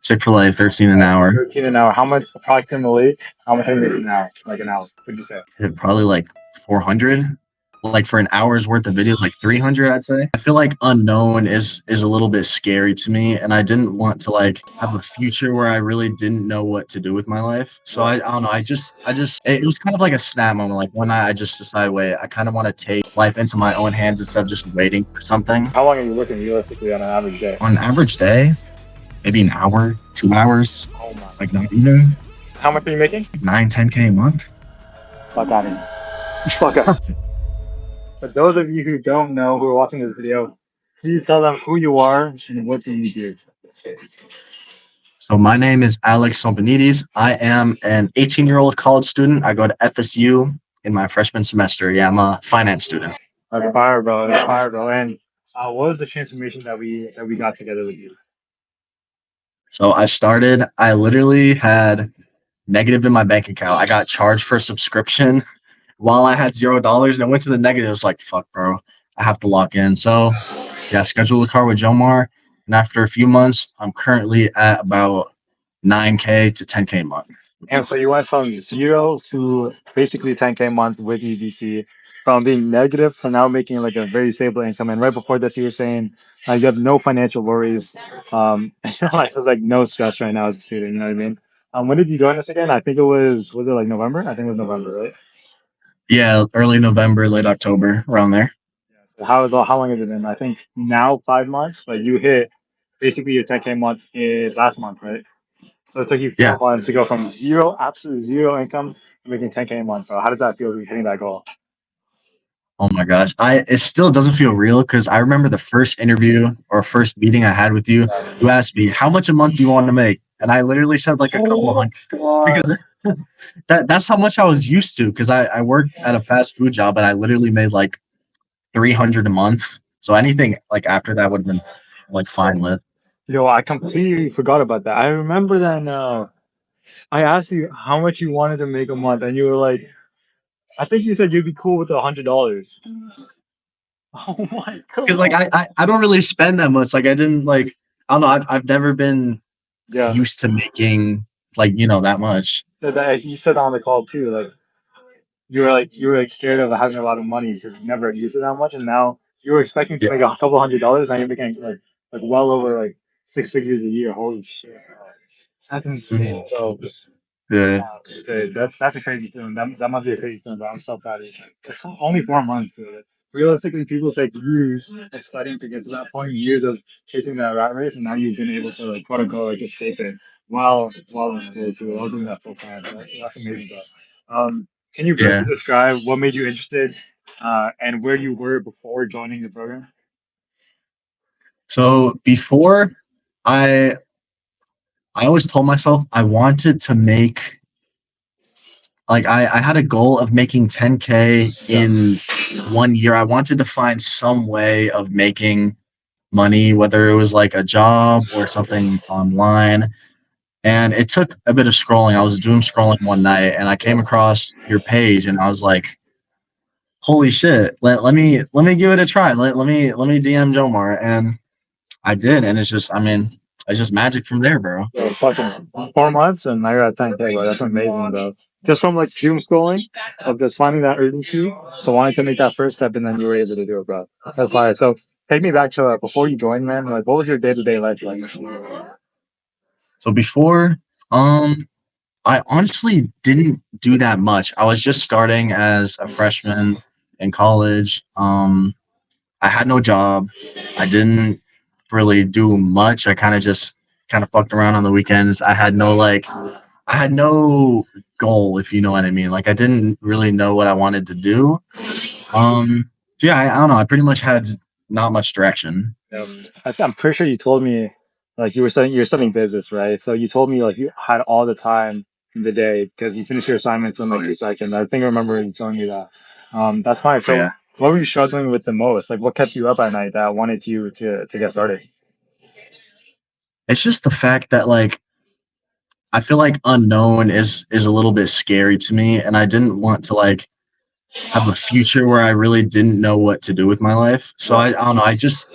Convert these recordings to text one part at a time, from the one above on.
Chick-fil-A, 13 an hour. 13 an hour. How much approximately? How much are you making now? Like an hour? Would you say? Probably like 400. Like for an hour's worth of videos, like 300, I'd say. I feel like unknown is a little bit scary to me, and I didn't want to like have a future where I really didn't know what to do with my life. So I don't know. It was kind of like a snap moment. Like one night, I just decided, wait, I kind of want to take life into my own hands instead of just waiting for something. How long are you working realistically on an average day? On an average day, maybe an hour, 2 hours. Oh my. Like not even How much are you making? 9-10K a month. Fuck out of here. Fuck out. For those of you who don't know, who are watching this video, please tell them who you are and what do you do. So my name is Alex Sompanides. I am an 18-year-old college student. I go to FSU in my freshman semester. Yeah, I'm a finance student. That's fire, bro. That's fire, bro. And what was the transformation that we got together with you? So I literally had negative in my bank account. I got charged for a subscription while I had $0, and I went to the negative. It was like, fuck, bro, I have to lock in. So yeah, scheduled a car with Jomar, and after a few months, I'm currently at about 9K to 10K a month. And so you went from 0 to basically 10K a month with EDC, from being negative to now making like a very stable income. And right before this, you were saying you have no financial worries. There's like no stress right now as a student. You know what I mean? When did you join us again? I think was it like November? I think it was November, right? Yeah, early November, late October, around there. So how long has it been? I think now 5 months, but you hit basically your 10K month last month, right? So it took you 4 months to go from absolute zero income to making 10K a month, bro. How does that feel hitting that goal? Oh my gosh. It still doesn't feel real because I remember the first interview or first meeting I had with you. You asked me, how much a month do you want to make? And I literally said like a couple hundred. Because that's how much I was used to, because I worked at a fast food job and I literally made like 300 a month. So anything like after that would have been like fine with. Yo, I completely forgot about that. I remember that I asked you how much you wanted to make a month, and you were like, I think you said you'd be cool with $100. Oh my god! Because like I don't really spend that much. Like I didn't like, I don't know. I've never been used to making like, you know, that much. So that you said on the call too, like you were scared of having a lot of money because you never used it that much, and now you were expecting to make a couple $100. Now you're making like well over like 6 figures a year. Holy shit! That's insane. So Yeah. that's a crazy feeling. That must be a crazy feeling, but I'm so proud of you. It's only 4 months. So realistically, people take years of studying to get to that point, years of chasing that rat race, and now you've been able to like quote unquote like escape it while in school too, while doing that full time. That's amazing, bro. Can you briefly describe what made you interested and where you were before joining the program? So before, I always told myself I wanted to make, like I had a goal of making 10K in 1 year. I wanted to find some way of making money, whether it was like a job or something online. And it took a bit of scrolling. I was doom scrolling one night and I came across your page and I was like, holy shit, let me give it a try. Let me DM Jomar. And I did, and it's just magic from there, bro. So fucking 4 months and now you're at 10K, bro. That's amazing, bro. Just from like doom scrolling, of just finding that urgency, so wanting to make that first step, and then you were able to do it, bro. That's fire. So take me back to before you joined, man. Like, what was your day-to-day life like? So before, I honestly didn't do that much. I was just starting as a freshman in college. I had no job. I didn't really do much. I kind of fucked around on the weekends. I had no goal, if you know what I mean. Like I didn't really know what I wanted to do. Yeah, I don't know. I pretty much had not much direction. I'm pretty sure you told me like you're studying business, right? So you told me like you had all the time in the day because you finished your assignments on like your second. I think I remember you telling me that. That's fine. So what were you struggling with the most? Like what kept you up at night that wanted you to get started? It's just the fact that like I feel like unknown is a little bit scary to me, and I didn't want to like have a future where I really didn't know what to do with my life. So I don't know. I just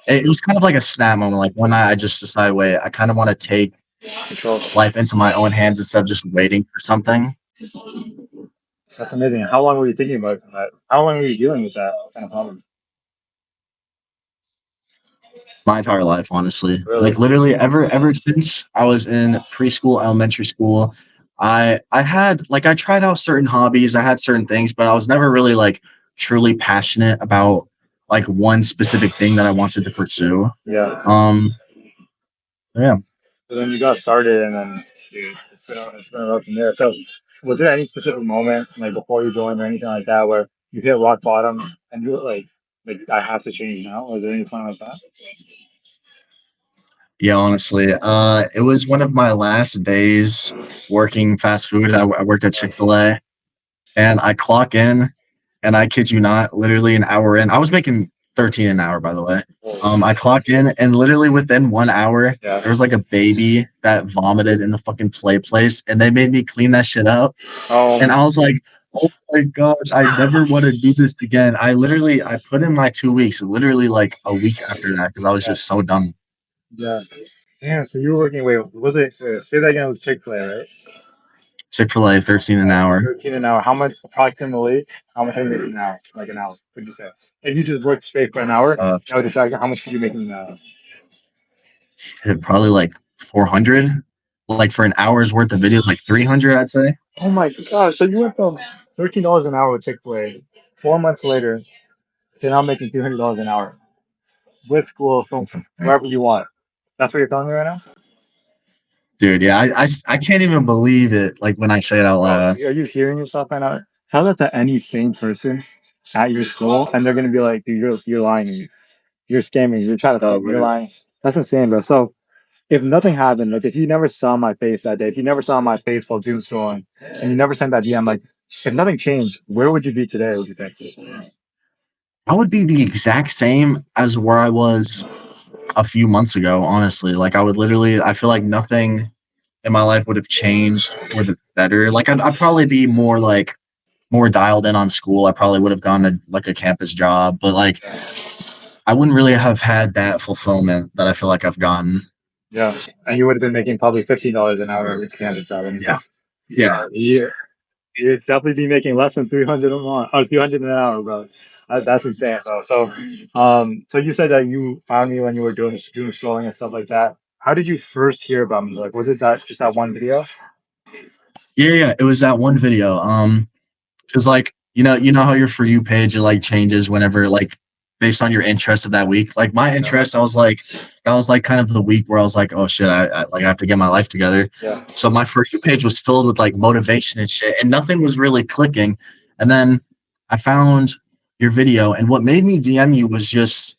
it was kind of like a snap moment. Like one night, I just decided, wait, I kind of want to take Control. life into my own hands instead of just waiting for something. That's amazing. How long were you thinking about that? How long were you dealing with that kind of problem? My entire life, honestly. Really? Like literally ever since I was in preschool, elementary school, I had like I tried out certain hobbies, I had certain things, but I was never really like truly passionate about like one specific thing that I wanted to pursue. Yeah. Um yeah. So then you got started, and then it's been a rough from there. So, was there any specific moment, like before you joined or anything like that, where you hit rock bottom and you were like I have to change now? Was there any point like that? Yeah, honestly. It was one of my last days working fast food. I worked at Chick-fil-A and I clock in and I kid you not, literally an hour in. I was making 13 an hour, by the way. I clocked in and literally within 1 hour, Yeah. there was like a baby that vomited in the fucking play place and they made me clean that shit up. And I was like, oh my gosh, I never want to do this again. I put in my 2 weeks, literally like a week after that because I was Yeah. just so done. Yeah. Damn. So you were working. Wait, was it? Say that again. It was Chick-fil-A, right? Chick-fil-A, 13 an hour. 13 an hour. How much approximately? How much are you making now? Like an hour? Would you say? If you just worked straight for an hour, Uh, I would decide how much are you making now? Probably like 400. Like for an hour's worth of videos, like 300, I'd say. Oh my god! So you went from $13 an hour with Chick-fil-A 4 months later to now making $200 an hour with school from wherever you want. That's what you're telling me right now? Dude, yeah, I can't even believe it. Like when I say it out Bro, loud. are you hearing yourself right now? Tell that to any sane person at your school, and they're gonna be like, "Dude, you're lying to me. You're scamming. You're trying to. You're lying." That's insane, bro. So if nothing happened, like if you never saw my face that day, if you never saw my face while doom scrolling, and you never sent that DM, like if nothing changed, where would you be today? Would you think? I would be the exact same as where I was a few months ago, honestly. Like I would literally, I feel like nothing in my life would have changed for the better. Like I'd probably be more dialed in on school. I probably would have gone to like a campus job, but like I wouldn't really have had that fulfillment that I feel like I've gotten. Yeah, and you would have been making probably $15 an hour with Canada job. Yeah. Yeah. Yeah, you'd definitely be making less than 300 a month or 200 an hour, bro. That's insane. So you said that you found me when you were doing scrolling and stuff like that. How did you first hear about me? Like, was it that just that one video? Yeah, yeah. It was that one video. Because like you know how your for you page it like changes whenever like based on your interest of that week. Like my interest, I was like that was like kind of the week where I was like, oh shit, I have to get my life together. Yeah. So my for you page was filled with like motivation and shit, and nothing was really clicking. And then I found your video, and what made me DM you was just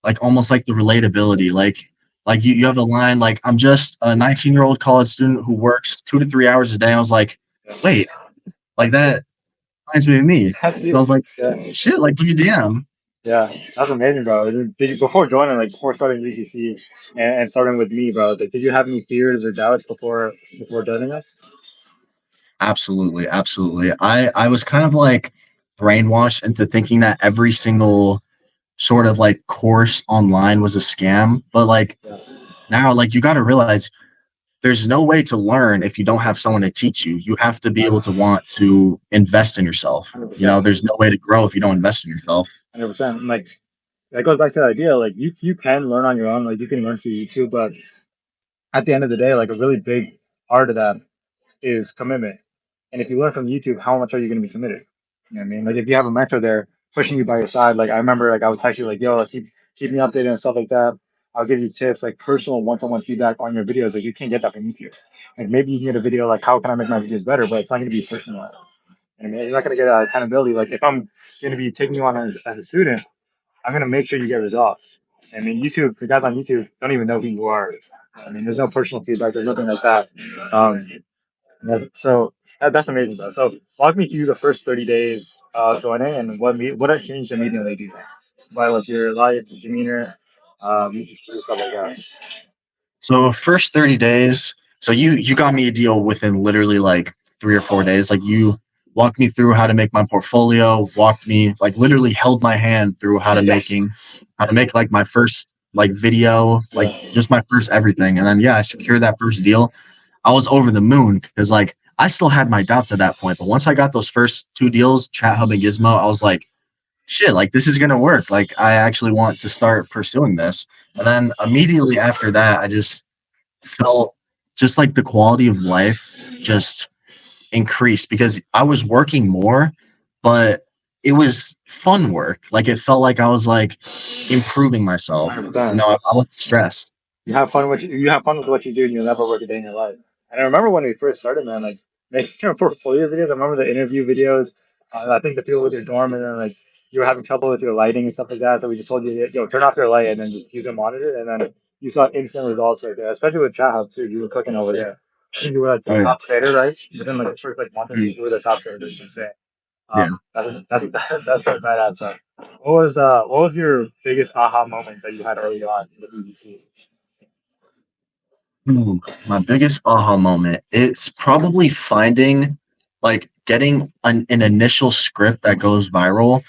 like almost like the relatability. Like you have a line like I'm just a 19-year-old college student who works 2 to 3 hours a day. I was like, wait, like that reminds me of me. That's So I you. was like, Yeah. shit, like you DM. Yeah, that's amazing, bro. Did you before joining, like before starting VCC and starting with me, bro? Like, did you have any fears or doubts before joining us? Absolutely, absolutely. I was kind of like brainwashed into thinking that every single sort of like course online was a scam. But like Yeah, now, like you got to realize there's no way to learn if you don't have someone to teach you. You have to be able to want to invest in yourself. hundred You know, percent, there's no way to grow if you don't invest in yourself. 100%. Like that goes back to the idea. Like you can learn on your own. Like you can learn through YouTube, but at the end of the day, like a really big part of that is commitment. And if you learn from YouTube, how much are you going to be committed? You know what I mean? Like if you have a mentor there pushing you by your side, like I remember, like I was texting like, "Yo, like, keep me updated and stuff like that. I'll give you tips, like personal one-to-one feedback on your videos. Like you can't get that from YouTube. Like maybe you can get a video like how can I make my videos better, but it's not going to be personalized. You know what I mean, you're not going to get accountability. Like if I'm going to be taking you on as a student, I'm going to make sure you get results. I mean, YouTube, the guys on YouTube don't even know who you are. I mean, there's no personal feedback. There's nothing like that. Um, so that's amazing, bro. So walk me through the first 30 days of joining and what had changed immediately, do you think? By like your life, your demeanor, stuff like that. So first 30 days. So you got me a deal within literally like 3 or 4 days. Like walked me through how to make my portfolio, walked me like literally held my hand through how to make like my first like video, like just my first everything. And then yeah, I secured that first deal. I was over the moon because like I still had my doubts at that point. But once I got those first two deals, Chat Hub and Gizmo, I was like, shit, like this is gonna work. Like I actually want to start pursuing this. And then immediately after that, I just felt just like the quality of life just increased because I was working more, but it was fun work. Like it felt like I was like improving myself. You 100%. know, I wasn't stressed. You have fun with what you do, and you'll never work a day in your life. And I remember when we first started, man, like making your portfolio videos. I remember the interview videos. I think the people with your dorm, and then like you were having trouble with your lighting and stuff like that. So we just told you, yo, turn off your light and then just use a monitor, and then you saw instant results right there. Especially with Chat Hub too. You were cooking over there. I think you were like the Oh, yeah. top trader, right? Within like the first like month or two, you were the top trader. You say. Yeah. That's a badass stuff. What was your biggest aha moments that you had early on in the BBC? Ooh, my biggest aha moment. It's probably finding, like, getting an initial script that goes viral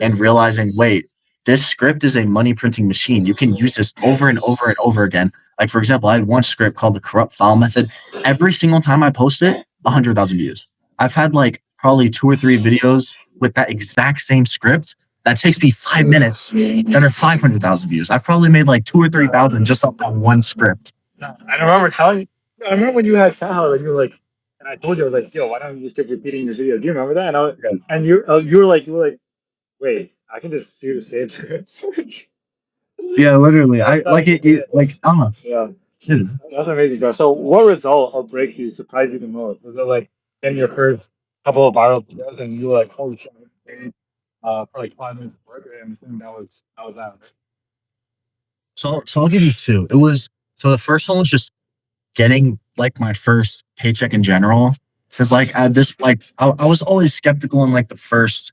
and realizing, wait, this script is a money printing machine. You can use this over and over and over again. Like, for example, I had one script called the corrupt file method. Every single time I post it, 100,000 views. I've had like probably 2 or 3 videos with that exact same script that takes me 5 minutes that are 500,000 views. I've probably made like 2 or 3 thousand just off that one script. I remember telling you. I remember when you had Cal and you were like, and I told you I was like, yo, why don't you just keep repeating this video? Do you remember that? And you were like, wait, I can just do the same script. Yeah, literally. I like it like I don't know. Yeah, Dude, that's amazing, bro. So, what result or breakthrough surprised you the most? Was it like getting your first couple of viral videos and you were like, holy shit, I paid, for like 5 minutes of work and that was that. so I'll give you two. It was so the first one was just getting like my first paycheck in general. Because like at this like I was always skeptical in like the first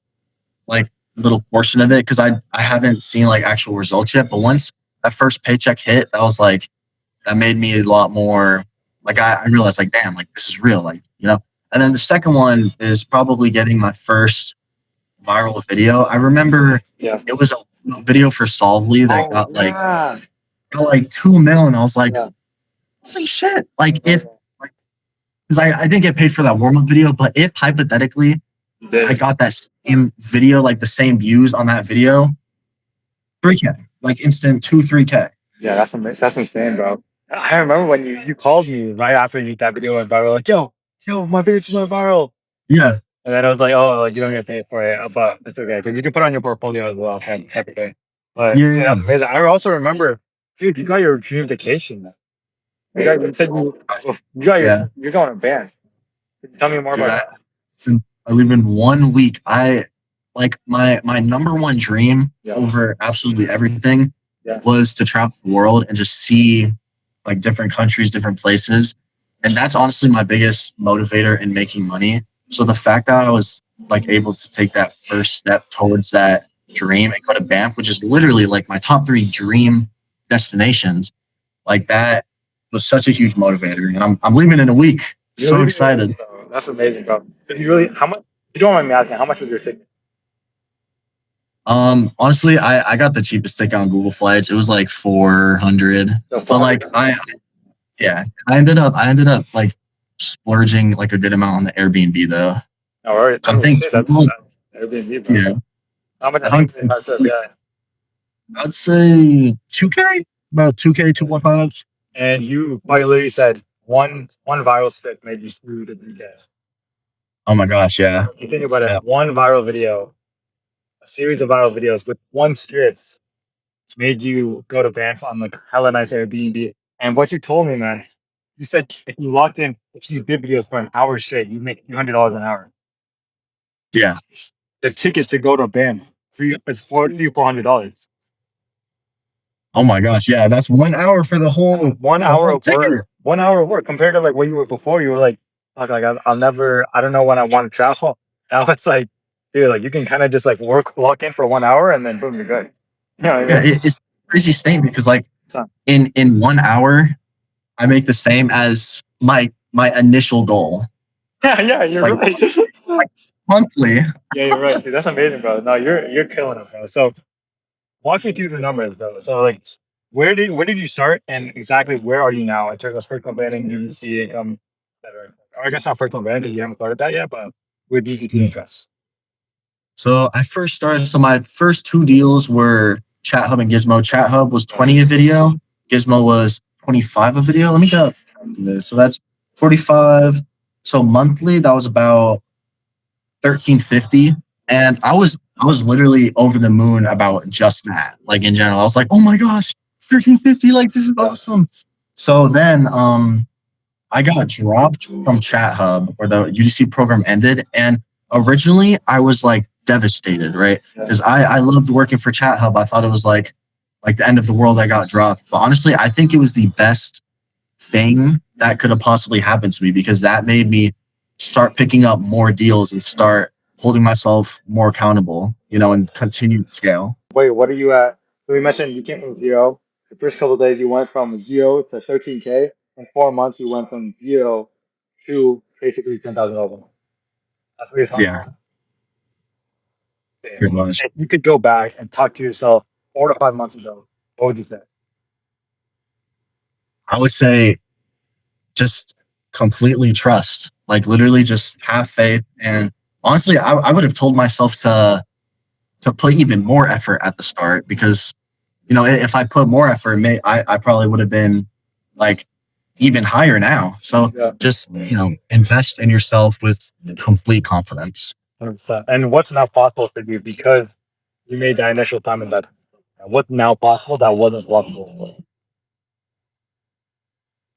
like little portion of it because I haven't seen like actual results yet. But once that first paycheck hit, that was like that made me a lot more like I realized like damn like this is real like you know. And then the second one is probably getting my first viral video. I remember Yeah. it was a video for Solvely that Yeah. got like 2 mil, and I was like, Yeah. holy shit! Like if because I didn't get paid for that warm up video, but if hypothetically I got that same video, like the same views on that video, 3K, like instant 2, 3K. Yeah, that's amazing. That's insane, bro. I remember when you called me right after that video went viral, like, yo, my video just went viral. Yeah. And then I was like, oh, like, you don't get paid for it, but it's okay because you can put it on your portfolio as well. Happy day. But Yeah. that's amazing. I also remember, dude, you got your dream vacation. You said you got Yeah. you're going to band. Tell me more Dude, about I live in 1 week. I like my number one dream Yeah. over absolutely everything Yeah. was to travel the world and just see like different countries, different places. And that's honestly my biggest motivator in making money. So the fact that I was like able to take that first step towards that dream and go to Banff, which is literally like my top 3 dream destinations, like that was such a huge motivator. And I'm leaving in a week. You're So leaving excited. bro. That's amazing, bro. You really how much? You don't mind me asking how much was your ticket? Honestly, I got the cheapest ticket on Google Flights. It was like 400. So But like yeah, I ended up like splurging like a good amount on the Airbnb though. All right. So I think that's total, Airbnb, bro. yeah, How much? I I think think I said, yeah. I'd say 2K, about 2K, 2.5. And you quite literally said one viral spit made you through the BK. Oh my gosh, yeah. You think about it, Yeah. one viral video, a series of viral videos with one script made you go to Banff on like hella nice Airbnb. And what you told me, man, you said if you locked in if you did videos for an hour straight, you make $200 an hour. Yeah. The tickets to go to Banff it's $400. Oh my gosh, yeah. That's 1 hour for the whole 1 hour of ticket. work. 1 hour of work compared to like what you were before. You were like, fuck, like I'll never. I don't know when I want to travel. Now it's like, dude, like you can kind of just like lock in for 1 hour and then boom, you're good. You know what I Yeah, mean? it's a crazy statement because like Son. in 1 hour, I make the same as my initial goal. Yeah, you're Like- right. monthly. Yeah, you're right. Dude, that's amazing, bro. No, you're killing it, bro. So walk me through the numbers, bro. So like, where did you start, and exactly where are you now in terms of first time banding, UGC income, etc. Or I guess not first time banding because you haven't started that yet, but with UGC interest. So I first started. So my first two deals were Chat Hub and Gizmo. Chat Hub was 20 a video. Gizmo was 25 a video. Let me get this. So that's 45. So monthly, that was about 1350. And I was literally over the moon about just that. Like in general, I was like, oh my gosh, 1350, like this is awesome. So then I got dropped from Chat Hub, or the UGC program ended, and originally I was like devastated, right? Because I loved working for Chat Hub. I thought it was like the end of the world. I got dropped, but honestly, I think it was the best thing that could have possibly happened to me, because that made me start picking up more deals and start holding myself more accountable, and continue to scale. Wait, what are you at? So we mentioned you came from zero. The first couple of days you went from zero to 13K. In 4 months you went from zero to basically 10,000 That's what you're talking Yeah, about. pretty much. If you could go back and talk to yourself 4 to 5 months ago, what would you say? I would say just completely trust, like literally just have faith. And honestly, I would have told myself to put even more effort at the start, because if I put more effort, I probably would have been like even higher now. So Yeah. just invest in yourself with complete confidence. 100%. And what's now possible for you because you made that initial time investment? What's now possible that wasn't possible?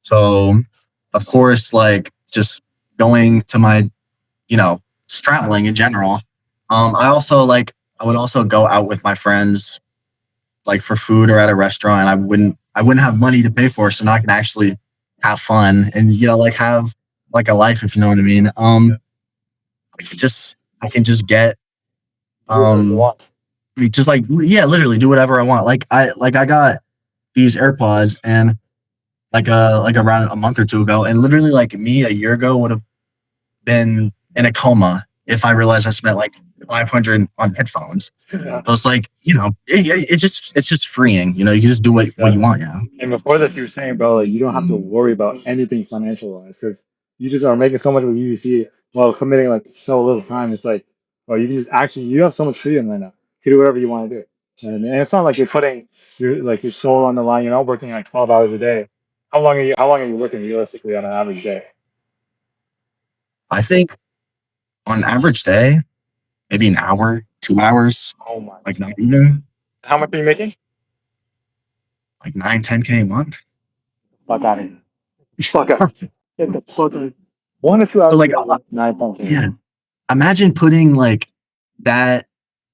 So of course, like just going to my, just traveling in general. I would also go out with my friends, like for food or at a restaurant, and I wouldn't have money to pay for, so now I can actually have fun and like have like a life, if you know what I mean. I can just get um just like, yeah, literally do whatever I want. Like I got these AirPods, and like around a month or two ago, and literally like me a year ago would have been in a coma if I realized I spent like 500 on headphones. Yeah. So it's like, it's just freeing. You can just do what you want. And before this, you were saying, bro, like you don't have to worry about anything financial wise because you just are making so much with UC while committing like so little time. It's like, well, you can just actually you have so much freedom right now to do whatever you want to do. And it's not like you're putting your soul on the line. You're not working like 12 hours a day. How long are you working realistically on an average day? I think on average day, maybe an hour, 2 hours, Oh my! like not even How much are you making? like 9, 10K a month. Fuck out of here! Fuck out! Get the fuck out! 1 to 2 hours. But like, 9 times. yeah, imagine putting like that.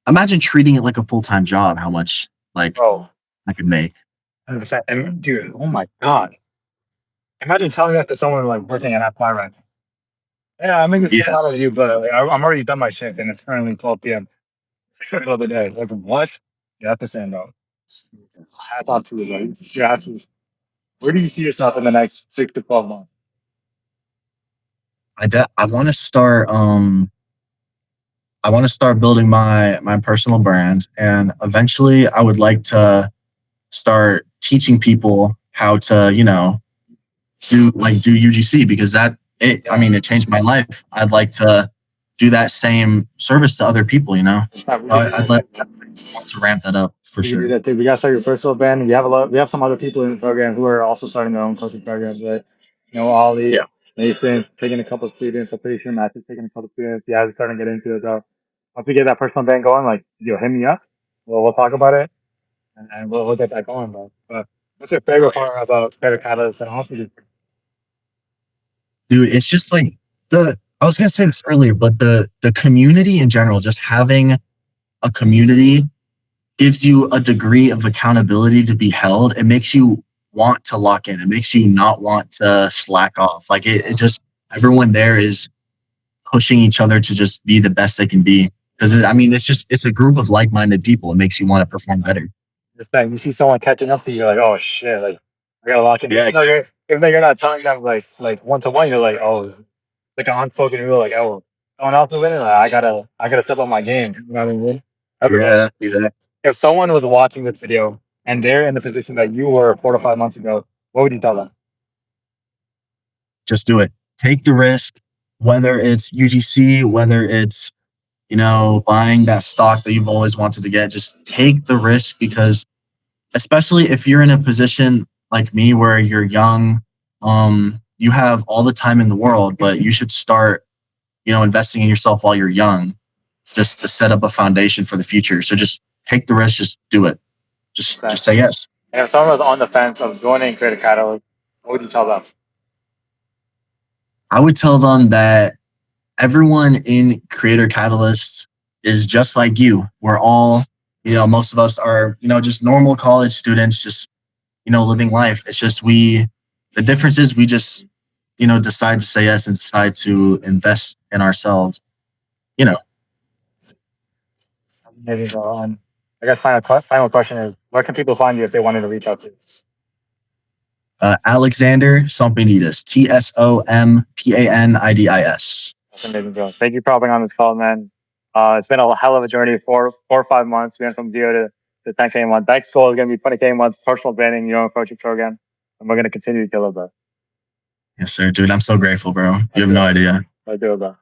Imagine treating it like a full-time job. How much like Bro, I could make. 100%. And dude, oh my god! Imagine telling that to someone like working at Apply right now. Yeah, I make this Yeah, out of you, but like, I'm already done my shift and it's currently 12 p.m. Middle of the day. Like what? You have to stand up. I thought to you, like, you have to. Where do you see yourself in the next 6 to 12 months? I want to start. I want to start building my personal brand, and eventually, I would like to start teaching people how to, do UGC, because it changed my life. I'd like to do that same service to other people. It's not I'd really. like want to ramp that up for You can do sure. that too. We got to start your personal band. We have a lot. We have some other people in the program who are also starting their own coaching programs. But Ollie, Yeah. Nathan taking a couple of students. I'm pretty sure Matthew's taking a couple of students. Yeah, he's starting to get into it. So once we get that personal band going, like hit me up. We'll talk about it and we'll get that going, bro. But what's your favorite part about Better Catalyst and also just Dude, it's just like I was gonna say this earlier, but the community in general, just having a community gives you a degree of accountability to be held. It makes you want to lock in. It makes you not want to slack off. Like it just everyone there is pushing each other to just be the best they can be. Because it's a group of like-minded people. It makes you want to perform better. this thing. You see someone catching up to you, you're like, oh shit, like I gotta lock in. Yeah. Even though you're not telling them like one to one, you're like, oh, like an unspoken rule, like oh, someone else is winning, like, I gotta step up my game. You know what I mean? Yeah, exactly. If someone was watching this video and they're in the position that you were 4 to 5 months ago, what would you tell them? Just do it. Take the risk, whether it's UGC, whether it's, buying that stock that you've always wanted to get. Just take the risk because, especially if you're in a position like me where you're young, you have all the time in the world, but you should start, investing in yourself while you're young, just to set up a foundation for the future. So just take the risk, just do it. Just say yes. And if someone was on the fence of joining Creator Catalyst, what would you tell them? I would tell them that everyone in Creator Catalyst is just like you. We're all, most of us are, just normal college students, just, living life. It's just the difference is we just, decide to say yes and decide to invest in ourselves. Maybe go on. I guess final question is, where can people find you if they wanted to reach out to you? Alexander Sompanidis, Tsompanidis. That's amazing, Joe. Thank you for hopping on this call, man. It's been a hell of a journey. 4 or 5 months. We went from 0 to 10K a month. Next goal is going to be 20K a month, personal branding, your own coaching program. And we're going to continue to kill it, bro. Yes, sir, dude. I'm so grateful, bro. You have no idea. I do it, bro.